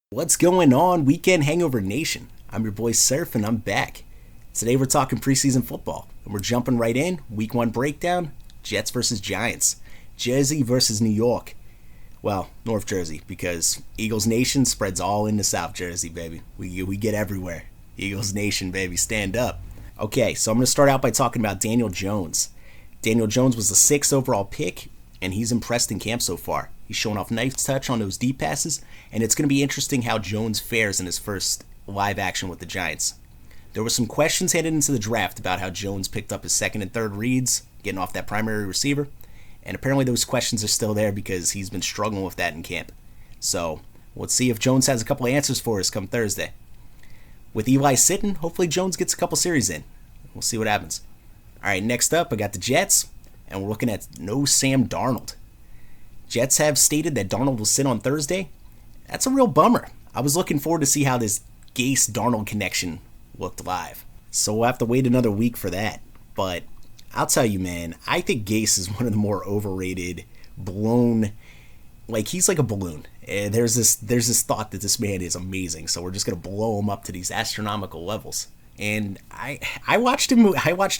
What's going on, Weekend Hangover Nation? I'm your boy Surf, and I'm back. Today we're talking preseason football, and we're jumping right in. Week 1 breakdown, Jets versus Giants. Jersey versus New York. Well, North Jersey, because Eagles Nation spreads all into South Jersey, baby. We get everywhere. Eagles Nation, baby, stand up. Okay, so I'm going to start out by talking about Daniel Jones. Daniel Jones was the 6th overall pick, and he's impressed in camp so far. He's showing off nice touch on those deep passes, and it's going to be interesting how Jones fares in his first live action with the Giants. There were some questions headed into the draft about how Jones picked up his second and third reads, getting off that primary receiver, and apparently those questions are still there because he's been struggling with that in camp. So let's see if Jones has a couple of answers for us come Thursday. With Eli sitting, hopefully Jones gets a couple series in. We'll see what happens. All right, next up, I got the Jets, and we're looking at no Sam Darnold. Jets have stated that Darnold will sit on Thursday. That's a real bummer. I was looking forward to see how this Gase-Darnold connection looked live. So we'll have to wait another week for that. But I'll tell you, man, I think Gase is one of the more overrated, blown, like he's like a balloon. There's this thought that this man is amazing, so we're just going to blow him up to these astronomical levels. And I watched him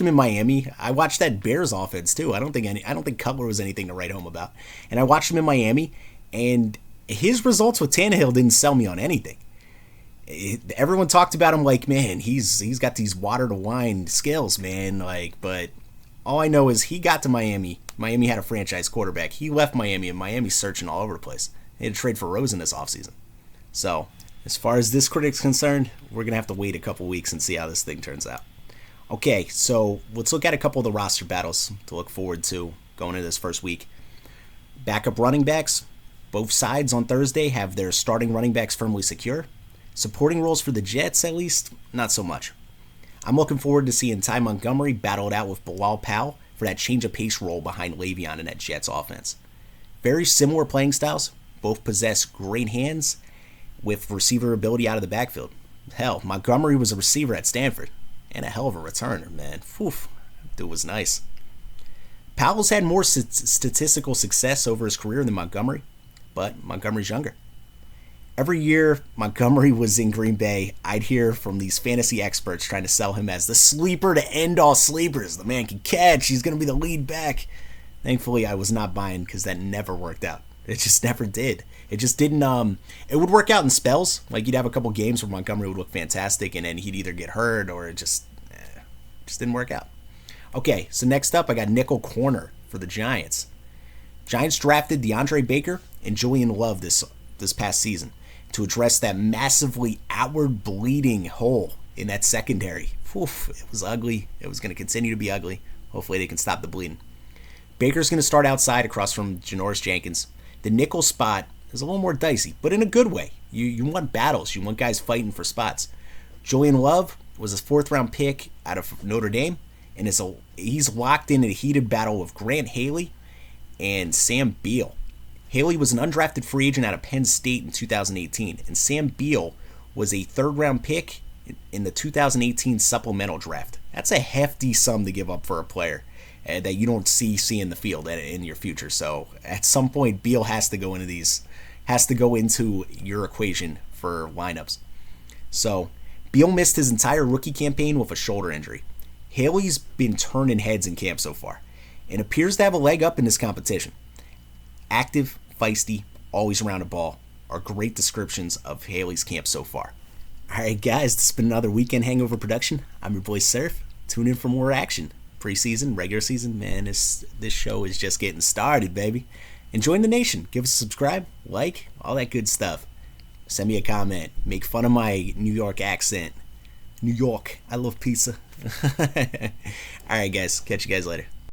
in Miami. I watched that Bears offense too. I don't think Cutler was anything to write home about. And I watched him in Miami, and his results with Tannehill didn't sell me on anything. Everyone talked about him like, man, he's got these water to wine skills, man. Like, but all I know is he got to Miami. Miami had a franchise quarterback. He left Miami, and Miami's searching all over the place. They had to trade for Rosen this offseason. So as far as this critic's concerned, we're going to have to wait a couple weeks and see how this thing turns out. Okay, so let's look at a couple of the roster battles to look forward to going into this first week. Backup running backs. Both sides on Thursday have their starting running backs firmly secure. Supporting roles for the Jets, at least, not so much. I'm looking forward to seeing Ty Montgomery battle it out with Bilal Powell for that change of pace role behind Le'Veon in that Jets offense. Very similar playing styles. Both possess great hands with receiver ability out of the backfield. Hell, Montgomery was a receiver at Stanford, and a hell of a returner, man. Oof, dude was nice. Powell's had more statistical success over his career than Montgomery, but Montgomery's younger. Every year Montgomery was in Green Bay, I'd hear from these fantasy experts trying to sell him as the sleeper to end all sleepers. The man can catch, he's going to be the lead back. Thankfully, I was not buying because that never worked out. It just never did. It just didn't, it would work out in spells. Like, you'd have a couple games where Montgomery would look fantastic, and then he'd either get hurt or it just didn't work out. Okay, so next up, I got nickel corner for the Giants. Giants drafted DeAndre Baker and Julian Love this past season to address that massively outward bleeding hole in that secondary. Oof, it was ugly. It was going to continue to be ugly. Hopefully they can stop the bleeding. Baker's going to start outside across from Janoris Jenkins. The nickel spot is a little more dicey, but in a good way. You want battles. You want guys fighting for spots. Julian Love was a 4th-round pick out of Notre Dame, and he's locked in a heated battle with Grant Haley and Sam Beal. Haley was an undrafted free agent out of Penn State in 2018, and Sam Beal was a 3rd-round pick in the 2018 supplemental draft. That's a hefty sum to give up for a player that you don't see in the field in your future. So at some point, Beal has to go into your equation for lineups. So Beal missed his entire rookie campaign with a shoulder injury. Haley's been turning heads in camp so far and appears to have a leg up in this competition. Active, feisty, always around the ball are great descriptions of Haley's camp so far. All right, guys, this has been another Weekend Hangover production. I'm your boy Surf. Tune in for more action. Preseason, regular season, man, this show is just getting started, baby. And join the nation. Give us a subscribe, like, all that good stuff. Send me a comment. Make fun of my New York accent. New York. I love pizza. All right, guys. Catch you guys later.